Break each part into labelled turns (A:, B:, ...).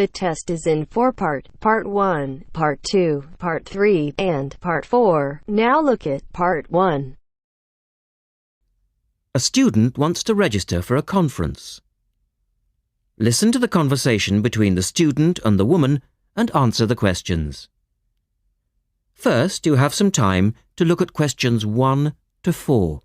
A: The test is in 4 parts: Part 1, Part 2, Part 3, and Part 4. Now look at Part 1.
B: A student wants to register for a conference. Listen to the conversation between the student and the woman and answer the questions. First, you have some time to look at questions 1 to 4.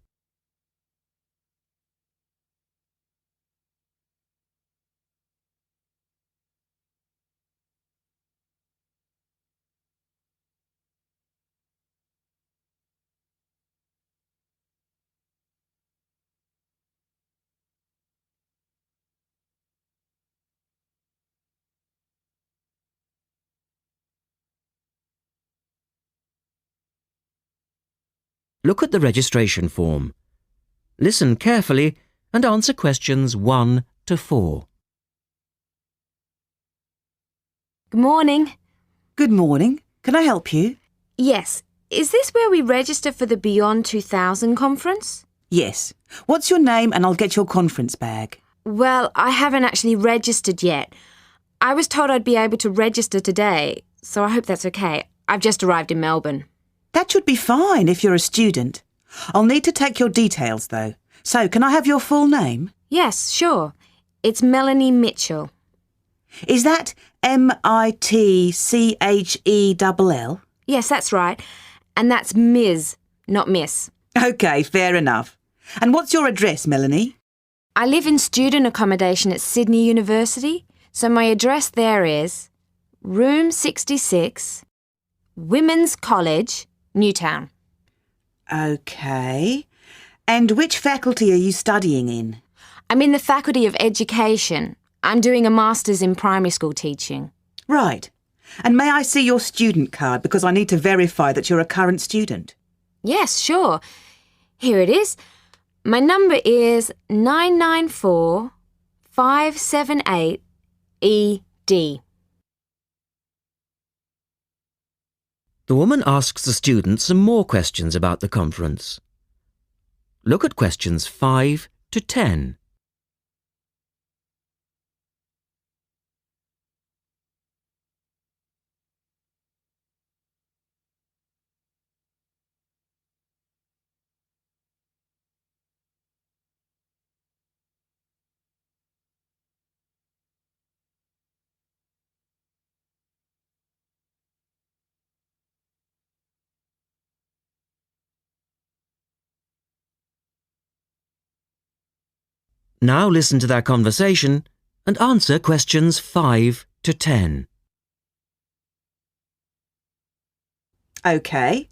B: Look at the registration form. Listen carefully and answer questions 1 to 4.
C: Good morning.
D: Good morning. Can I help you?
C: Yes. Is this where we register for the Beyond 2000 conference?
D: Yes. What's your name and I'll get your conference bag.
C: Well, I haven't actually registered yet. I was told I'd be able to register today, so I hope that's okay. I've just arrived in Melbourne.
D: That should be fine if you're a student. I'll need to take your details though. So, can I have your full name?
C: Yes, sure. It's Melanie Mitchell.
D: Is that Mitchell?
C: Yes, that's right. And that's Ms., not Miss.
D: OK, fair enough. And what's your address, Melanie?
C: I live in student accommodation at Sydney University, so my address there is Room 66, Women's College, Newtown.
D: OK. And which faculty are you studying in?
C: I'm in the Faculty of Education. I'm doing a Master's in Primary School Teaching.
D: Right. And may I see your student card because I need to verify that you're a current student?
C: Yes, sure. Here it is. My number is 994578ED.
B: The woman asks the student some more questions about the conference. Look at questions 5 to 10. Now listen to their conversation and answer questions 5 to 10.
D: OK.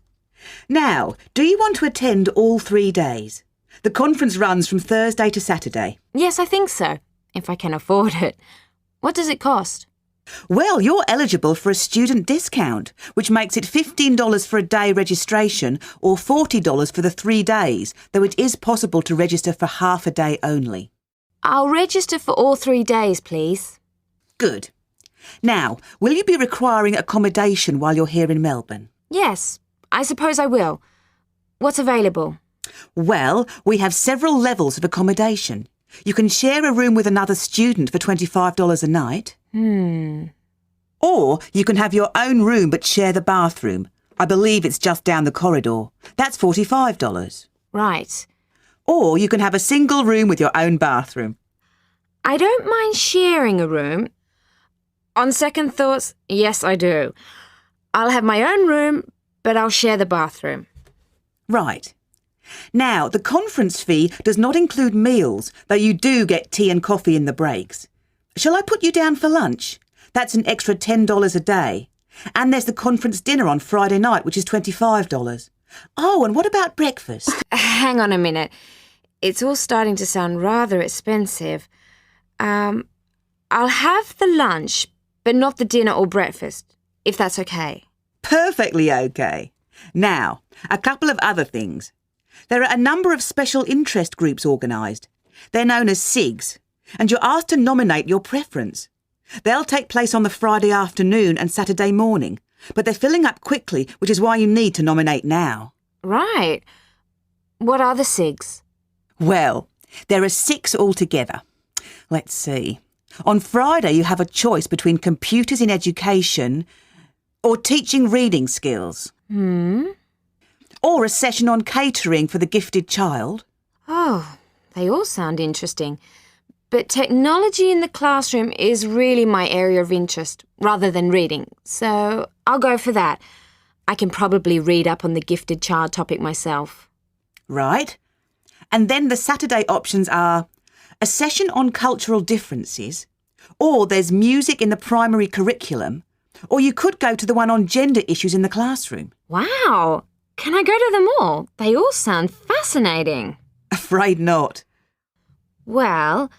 D: Now, do you want to attend all 3 days? The conference runs from Thursday to Saturday.
C: Yes, I think so, if I can afford it. What does it cost?
D: Well, you're eligible for a student discount, which makes it $15 for a day registration or $40 for the 3 days, though it is possible to register for half a day only.
C: I'll register for all 3 days, please.
D: Good. Now, will you be requiring accommodation while you're here in Melbourne?
C: Yes, I suppose I will. What's available?
D: Well, we have several levels of accommodation. You can share a room with another student for $25 a night. Or you can have your own room but share the bathroom. I believe it's just down the corridor. That's $45.
C: Right.
D: Or you can have a single room with your own bathroom.
C: I don't mind sharing a room. On second thoughts, yes, I do. I'll have my own room, but I'll share the bathroom.
D: Right. Now, the conference fee does not include meals, though you do get tea and coffee in the breaks. Shall I put you down for lunch? That's an extra $10 a day. And there's the conference dinner on Friday night, which is $25. Oh, and what about breakfast?
C: Hang on a minute. It's all starting to sound rather expensive. I'll have the lunch, but not the dinner or breakfast, if that's okay.
D: Perfectly okay. Now, a couple of other things. There are a number of special interest groups organised. They're known as SIGs, and you're asked to nominate your preference. They'll take place on the Friday afternoon and Saturday morning, but they're filling up quickly, which is why you need to nominate now.
C: Right. What are the SIGs?
D: Well, there are 6 altogether. Let's see. On Friday, you have a choice between computers in education or teaching reading skills. Or a session on catering for the gifted child.
C: Oh, they all sound interesting. But technology in the classroom is really my area of interest, rather than reading. So I'll go for that. I can probably read up on the gifted child topic myself.
D: Right. And then the Saturday options are a session on cultural differences, or there's music in the primary curriculum, or you could go to the one on gender issues in the classroom.
C: Wow! Can I go to them all? They all sound fascinating.
D: Afraid not.
C: Well,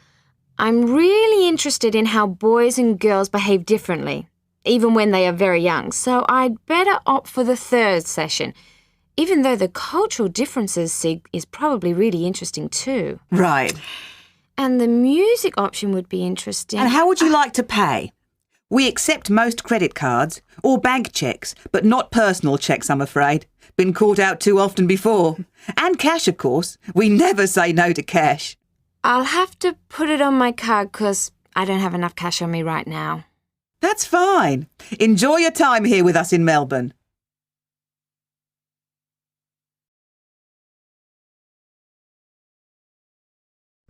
C: I'm really interested in how boys and girls behave differently, even when they are very young, so I'd better opt for the third session, even though the cultural differences sig is probably really interesting too.
D: Right.
C: And the music option would be interesting.
D: And how would you like to pay? We accept most credit cards or bank cheques, but not personal cheques, I'm afraid. Been caught out too often before. And cash, of course. We never say no to cash.
C: I'll have to put it on my card because I don't have enough cash on me right now.
D: That's fine. Enjoy your time here with us in Melbourne.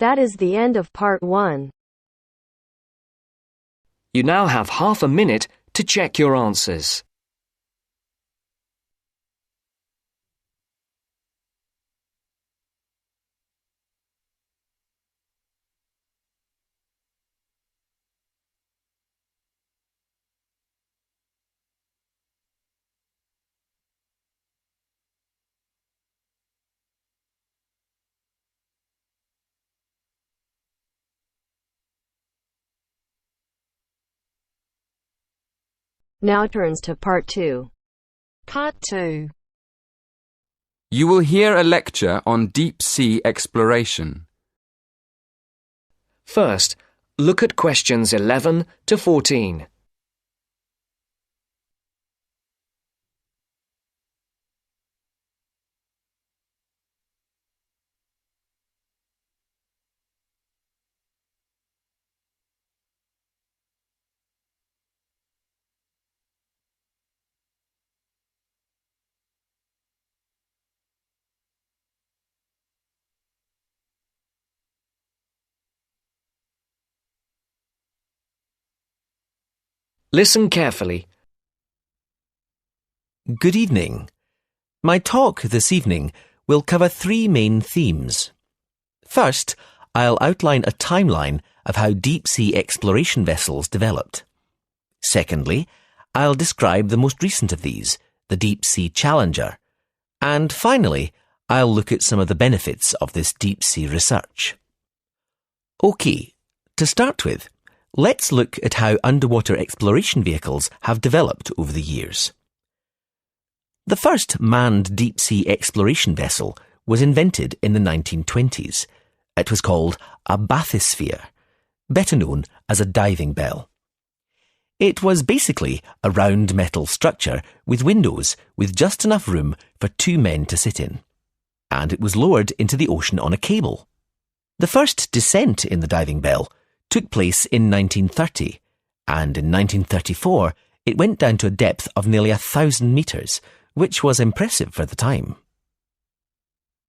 A: That is the end of part 1.
E: You now have half a minute to check your answers.
A: Now turns to part 2. Part 2.
F: You will hear a lecture on deep-sea exploration.
E: First, look at questions 11 to 14. Listen carefully.
B: Good evening. My talk this evening will cover 3 main themes. First, I'll outline a timeline of how deep-sea exploration vessels developed. Secondly, I'll describe the most recent of these, the Deep-Sea Challenger. And finally, I'll look at some of the benefits of this deep-sea research. OK, to start with, let's look at how underwater exploration vehicles have developed over the years. The first manned deep-sea exploration vessel was invented in the 1920s. It was called a bathysphere, better known as a diving bell. It was basically a round metal structure with windows with just enough room for 2 men to sit in. And it was lowered into the ocean on a cable. The first descent in the diving bell took place in 1930, and in 1934 it went down to a depth of nearly 1,000 metres, which was impressive for the time.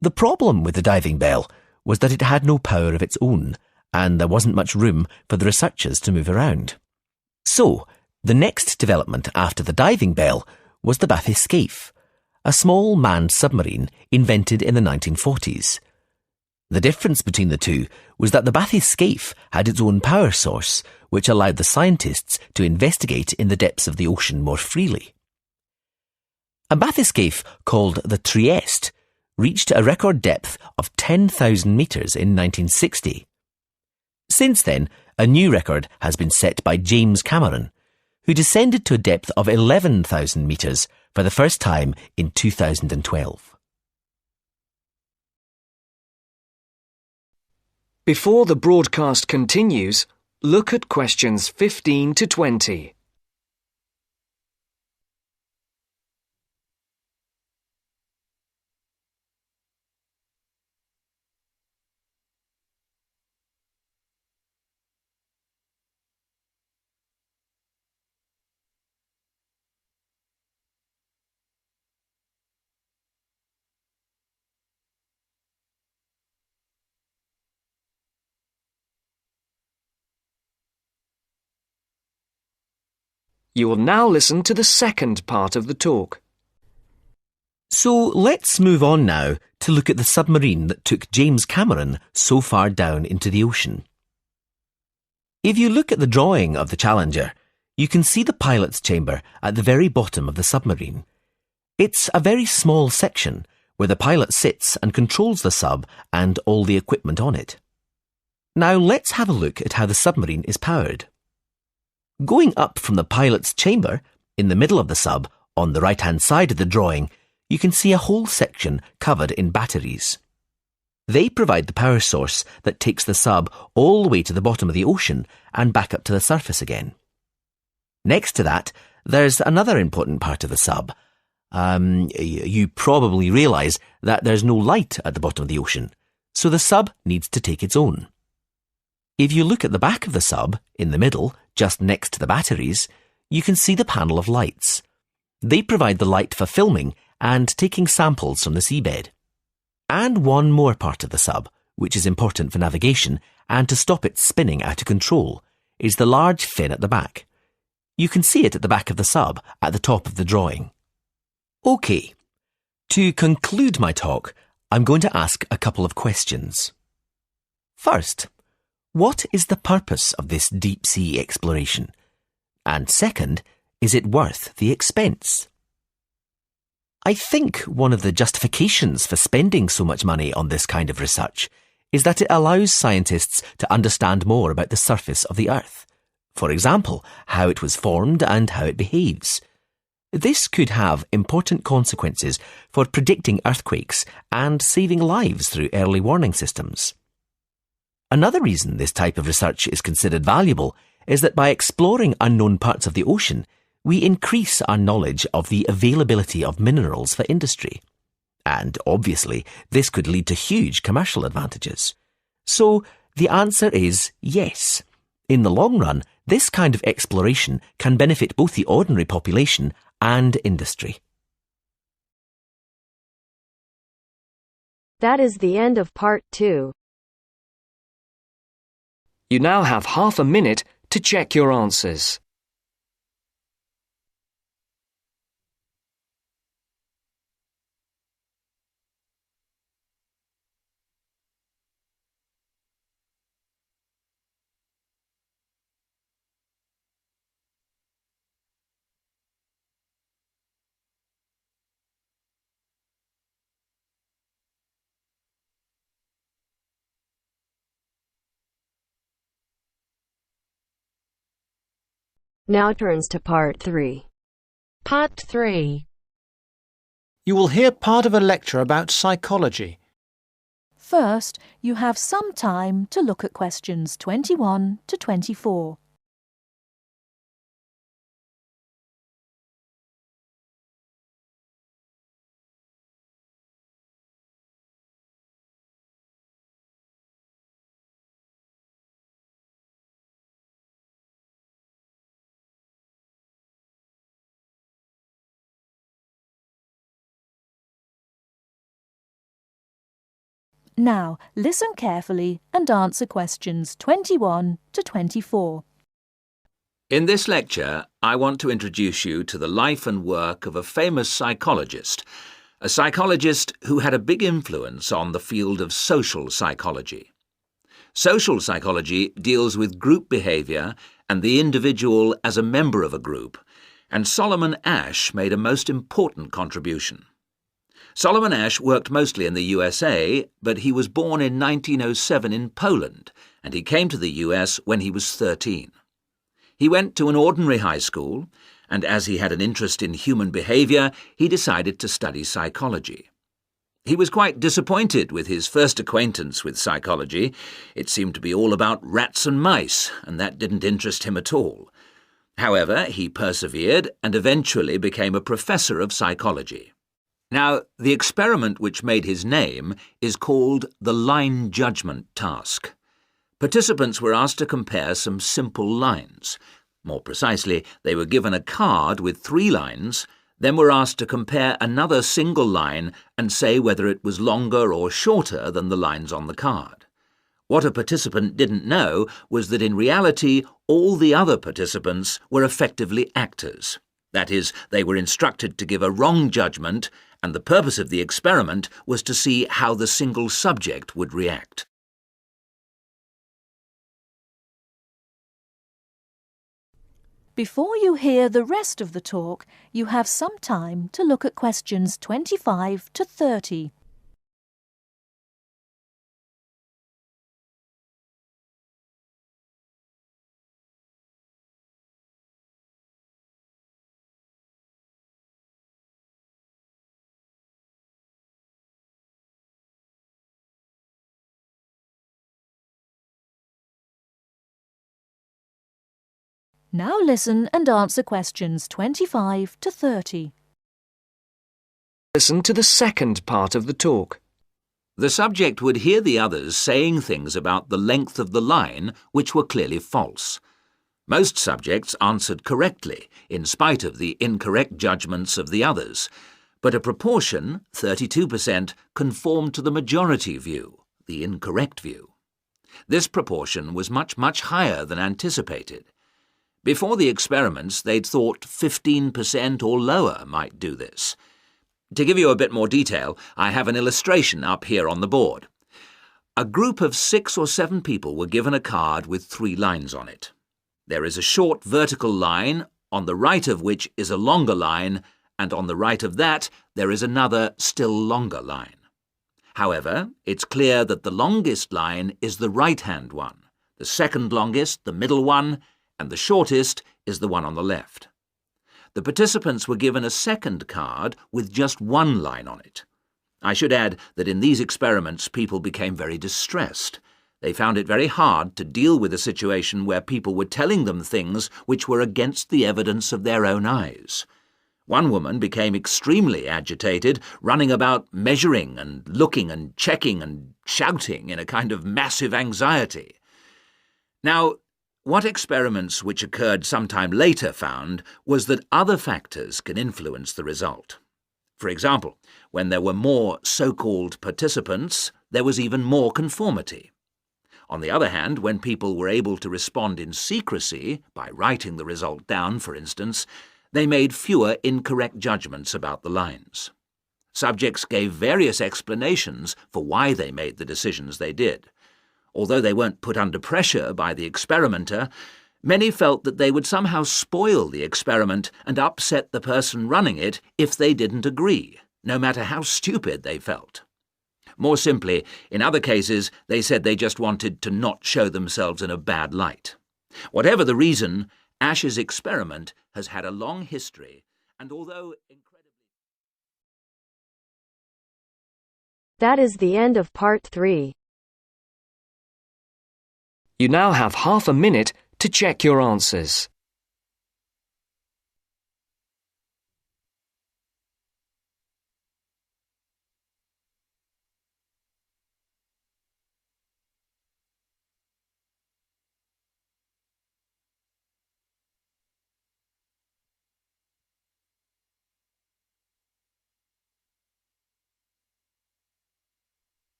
B: The problem with the diving bell was that it had no power of its own, and there wasn't much room for the researchers to move around. So, the next development after the diving bell was the bathyscaphe, a small manned submarine invented in the 1940s. The difference between the two was that the bathyscaphe had its own power source, which allowed the scientists to investigate in the depths of the ocean more freely. A bathyscaphe called the Trieste reached a record depth of 10,000 metres in 1960. Since then, a new record has been set by James Cameron, who descended to a depth of 11,000 metres for the first time in 2012.
E: Before the broadcast continues, look at questions 15 to 20. You will now listen to the second part of the talk.
G: So let's move on now to look at the submarine that took James Cameron so far down into the ocean. If you look at the drawing of the Challenger, you can see the pilot's chamber at the very bottom of the submarine. It's a very small section where the pilot sits and controls the sub and all the equipment on it. Now let's have a look at how the submarine is powered. Going up from the pilot's chamber, in the middle of the sub, on the right-hand side of the drawing, you can see a whole section covered in batteries. They provide the power source that takes the sub all the way to the bottom of the ocean and back up to the surface again. Next to that, there's another important part of the sub. You probably realise that there's no light at the bottom of the ocean, so the sub needs to take its own. If you look at the back of the sub, in the middle, just next to the batteries, you can see the panel of lights. They provide the light for filming and taking samples from the seabed. And one more part of the sub, which is important for navigation and to stop it spinning out of control, is the large fin at the back. You can see it at the back of the sub, at the top of the drawing. OK. To conclude my talk, I'm going to ask a couple of questions. First, what is the purpose of this deep-sea exploration? And second, is it worth the expense? I think one of the justifications for spending so much money on this kind of research is that it allows scientists to understand more about the surface of the Earth. For example, how it was formed and how it behaves. This could have important consequences for predicting earthquakes and saving lives through early warning systems. Another reason this type of research is considered valuable is that by exploring unknown parts of the ocean, we increase our knowledge of the availability of minerals for industry. And obviously, this could lead to huge commercial advantages. So, the answer is yes. In the long run, this kind of exploration can benefit both the ordinary population and industry.
A: That is the end of part 2.
E: You now have half a minute to check your answers.
A: Now turns to part 3.
H: Part 3.
I: You will hear part of a lecture about psychology.
H: First, you have some time to look at questions 21 to 24. Now, listen carefully and answer questions 21 to 24.
J: In this lecture, I want to introduce you to the life and work of a famous psychologist, a psychologist who had a big influence on the field of social psychology. Social psychology deals with group behaviour and the individual as a member of a group, and Solomon Asch made a most important contribution. Solomon Asch worked mostly in the USA, but he was born in 1907 in Poland, and he came to the US when he was 13. He went to an ordinary high school, and as he had an interest in human behaviour, he decided to study psychology. He was quite disappointed with his first acquaintance with psychology. It seemed to be all about rats and mice, and that didn't interest him at all. However, he persevered and eventually became a professor of psychology. Now, the experiment which made his name is called the line judgment task. Participants were asked to compare some simple lines. More precisely, they were given a card with 3 lines, then were asked to compare another single line and say whether it was longer or shorter than the lines on the card. What a participant didn't know was that in reality all the other participants were effectively actors. That is, they were instructed to give a wrong judgment, and the purpose of the experiment was to see how the single subject would react.
H: Before you hear the rest of the talk, you have some time to look at questions 25 to 30. Now listen and answer questions 25 to 30.
E: Listen to the second part of the talk.
J: The subject would hear the others saying things about the length of the line which were clearly false. Most subjects answered correctly, in spite of the incorrect judgments of the others, but a proportion, 32%, conformed to the majority view, the incorrect view. This proportion was much, much higher than anticipated. Before the experiments, they'd thought 15% or lower might do this. To give you a bit more detail, I have an illustration up here on the board. A group of 6 or 7 people were given a card with 3 lines on it. There is a short vertical line, on the right of which is a longer line, and on the right of that there is another, still longer line. However, it's clear that the longest line is the right-hand one, the second longest, the middle one, and the shortest is the one on the left. The participants were given a second card with just 1 line on it. I should add that in these experiments people became very distressed. They found it very hard to deal with a situation where people were telling them things which were against the evidence of their own eyes. One woman became extremely agitated, running about measuring and looking and checking and shouting in a kind of massive anxiety. Now, what experiments which occurred sometime later found was that other factors can influence the result. For example, when there were more so-called participants, there was even more conformity. On the other hand, when people were able to respond in secrecy, by writing the result down, for instance, they made fewer incorrect judgments about the lines. Subjects gave various explanations for why they made the decisions they did. Although they weren't put under pressure by the experimenter, many felt that they would somehow spoil the experiment and upset the person running it if they didn't agree, no matter how stupid they felt. More simply, in other cases, they said they just wanted to not show themselves in a bad light. Whatever the reason, Ash's experiment has had a long history, and although incredibly...
A: That is the end of part 3.
E: You now have half a minute to check your answers.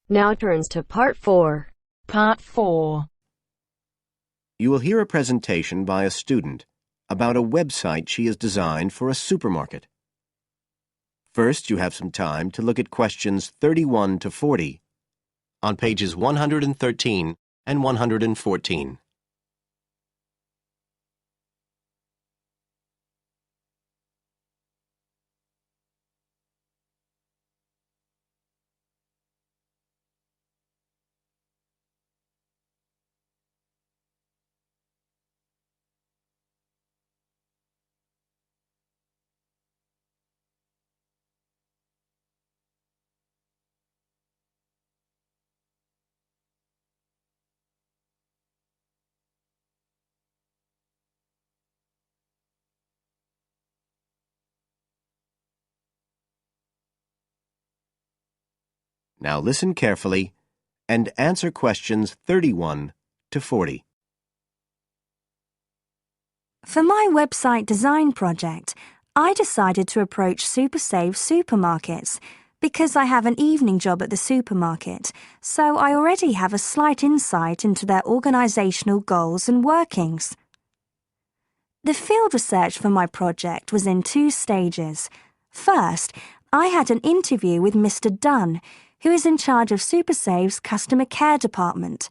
A: Now turns to part 4.
H: Part 4.
K: You will hear a presentation by a student about a website she has designed for a supermarket. First, you have some time to look at questions 31 to 40 on pages 113 and 114. Now listen carefully and answer questions 31 to 40.
L: For my website design project, I decided to approach SuperSave supermarkets because I have an evening job at the supermarket, so I already have a slight insight into their organisational goals and workings. The field research for my project was in 2 stages. First, I had an interview with Mr. Dunn, who is in charge of SuperSave's customer care department.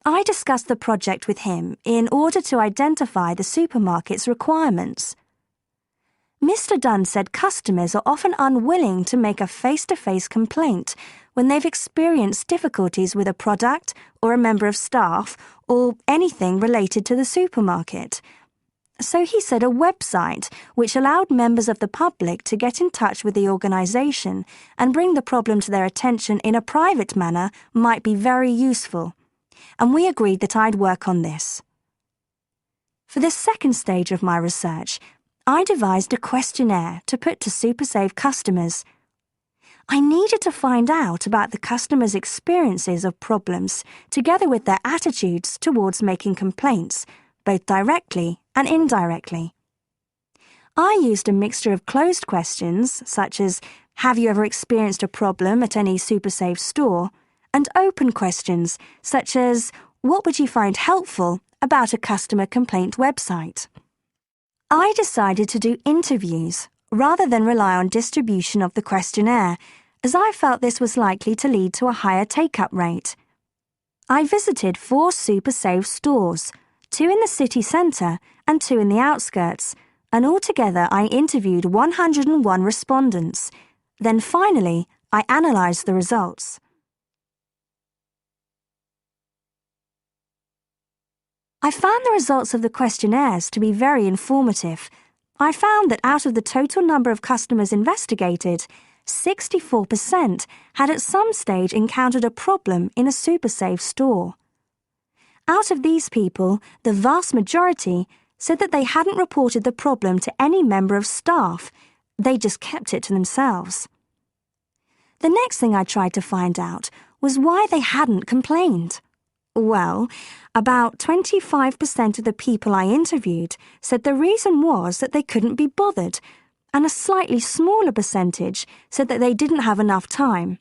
L: I discussed the project with him in order to identify the supermarket's requirements. Mr. Dunn said customers are often unwilling to make a face-to-face complaint when they've experienced difficulties with a product or a member of staff or anything related to the supermarket. So he said a website which allowed members of the public to get in touch with the organisation and bring the problem to their attention in a private manner might be very useful, and we agreed that I'd work on this. For the second stage of my research, I devised a questionnaire to put to SuperSave customers. I needed to find out about the customers' experiences of problems together with their attitudes towards making complaints, both directly and indirectly. I used a mixture of closed questions, such as, have you ever experienced a problem at any SuperSave store? And open questions, such as, what would you find helpful about a customer complaint website? I decided to do interviews rather than rely on distribution of the questionnaire, as I felt this was likely to lead to a higher take-up rate. I visited 4 SuperSave stores, 2 in the city centre and 2 in the outskirts, and altogether I interviewed 101 respondents. Then finally, I analysed the results. I found the results of the questionnaires to be very informative. I found that out of the total number of customers investigated, 64% had at some stage encountered a problem in a SuperSave store. Out of these people, the vast majority said that they hadn't reported the problem to any member of staff. They just kept it to themselves. The next thing I tried to find out was why they hadn't complained. Well, about 25% of the people I interviewed said the reason was that they couldn't be bothered, and a slightly smaller percentage said that they didn't have enough time.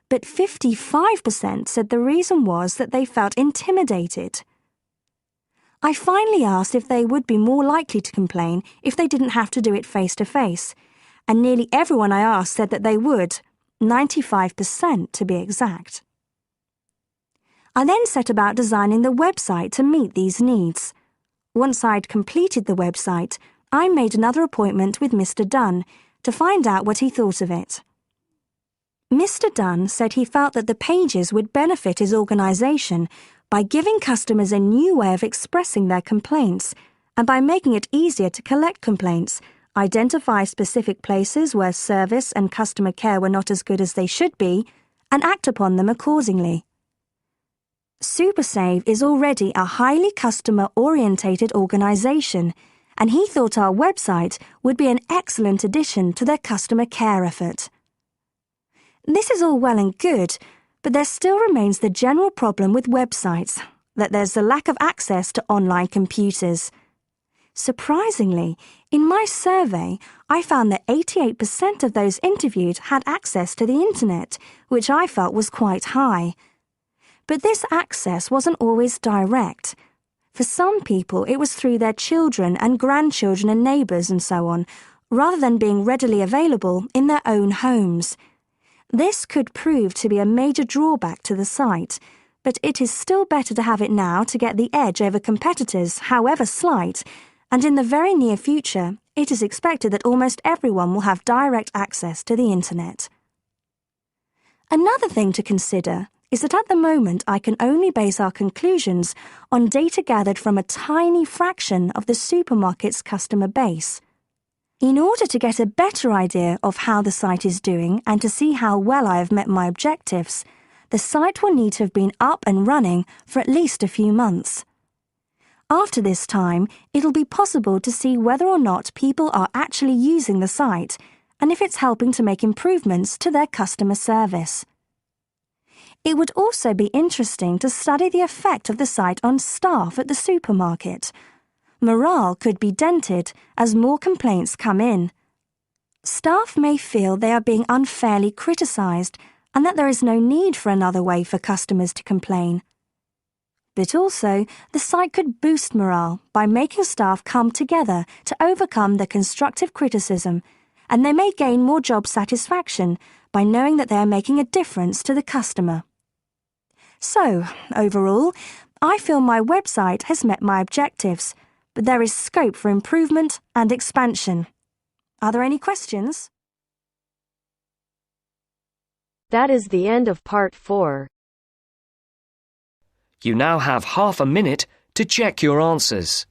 L: But 55% said the reason was that they felt intimidated. I finally asked if they would be more likely to complain if they didn't have to do it face-to-face, and nearly everyone I asked said that they would, 95% to be exact. I then set about designing the website to meet these needs. Once I'd completed the website, I made another appointment with Mr. Dunn to find out what he thought of it. Mr. Dunn said he felt that the pages would benefit his organisation by giving customers a new way of expressing their complaints and by making it easier to collect complaints, identify specific places where service and customer care were not as good as they should be, and act upon them accordingly. SuperSave is already a highly customer-orientated organisation, and he thought our website would be an excellent addition to their customer care effort. This is all well and good, but there still remains the general problem with websites, that there's a lack of access to online computers. Surprisingly, in my survey, I found that 88% of those interviewed had access to the internet, which I felt was quite high. But this access wasn't always direct. For some people, it was through their children and grandchildren and neighbours and so on, rather than being readily available in their own homes. This could prove to be a major drawback to the site, but it is still better to have it now to get the edge over competitors, however slight, and in the very near future, it is expected that almost everyone will have direct access to the internet. Another thing to consider is that at the moment I can only base our conclusions on data gathered from a tiny fraction of the supermarket's customer base. In order to get a better idea of how the site is doing and to see how well I have met my objectives, the site will need to have been up and running for at least a few months. After this time, it'll be possible to see whether or not people are actually using the site and if it's helping to make improvements to their customer service. It would also be interesting to study the effect of the site on staff at the supermarket. morale could be dented as more complaints come in. Staff may feel they are being unfairly criticised and that there is no need for another way for customers to complain. But also, the site could boost morale by making staff come together to overcome the constructive criticism, and they may gain more job satisfaction by knowing that they are making a difference to the customer. So, overall, I feel my website has met my objectives, but there is scope for improvement and expansion. Are there any questions?
A: That is the end of part 4.
E: You now have half a minute to check your answers.